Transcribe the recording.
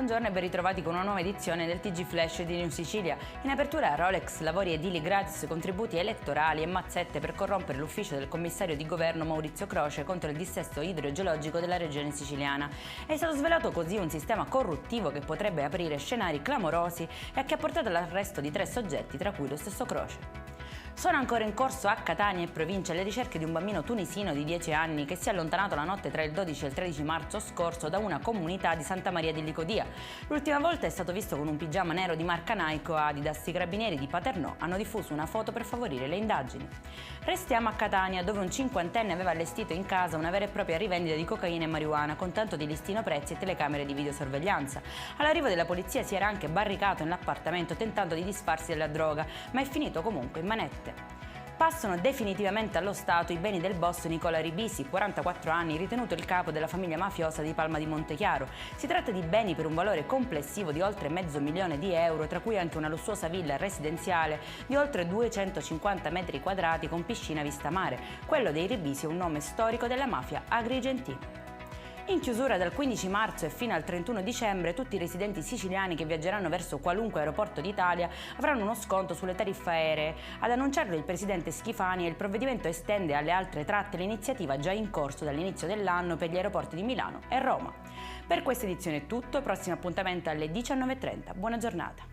Buongiorno e ben ritrovati con una nuova edizione del TG Flash di New Sicilia. In apertura Rolex, lavori edili gratis, contributi elettorali e mazzette per corrompere l'ufficio del commissario di governo Maurizio Croce contro il dissesto idrogeologico della regione siciliana. È stato svelato così un sistema corruttivo che potrebbe aprire scenari clamorosi e che ha portato all'arresto di 3 soggetti, tra cui lo stesso Croce. Sono ancora in corso a Catania e provincia le ricerche di un bambino tunisino di 10 anni che si è allontanato la notte tra il 12 e il 13 marzo scorso da una comunità di Santa Maria di Licodia. L'ultima volta è stato visto con un pigiama nero di marca Nike o Adidas. I carabinieri di Paternò hanno diffuso una foto per favorire le indagini. Restiamo a Catania, dove un cinquantenne aveva allestito in casa una vera e propria rivendita di cocaina e marijuana con tanto di listino prezzi e telecamere di videosorveglianza. All'arrivo della polizia si era anche barricato nell'appartamento tentando di disfarsi della droga, ma è finito comunque in manette. Passano definitivamente allo Stato i beni del boss Nicola Ribisi, 44 anni, ritenuto il capo della famiglia mafiosa di Palma di Montechiaro. Si tratta di beni per un valore complessivo di oltre €500.000, tra cui anche una lussuosa villa residenziale di oltre 250 metri quadrati con piscina vista mare. Quello dei Ribisi è un nome storico della mafia agrigentina. In chiusura dal 15 marzo e fino al 31 dicembre tutti i residenti siciliani che viaggeranno verso qualunque aeroporto d'Italia avranno uno sconto sulle tariffe aeree. Ad annunciarlo il presidente Schifani e il provvedimento estende alle altre tratte l'iniziativa già in corso dall'inizio dell'anno per gli aeroporti di Milano e Roma. Per questa edizione è tutto, prossimo appuntamento alle 19:30. Buona giornata.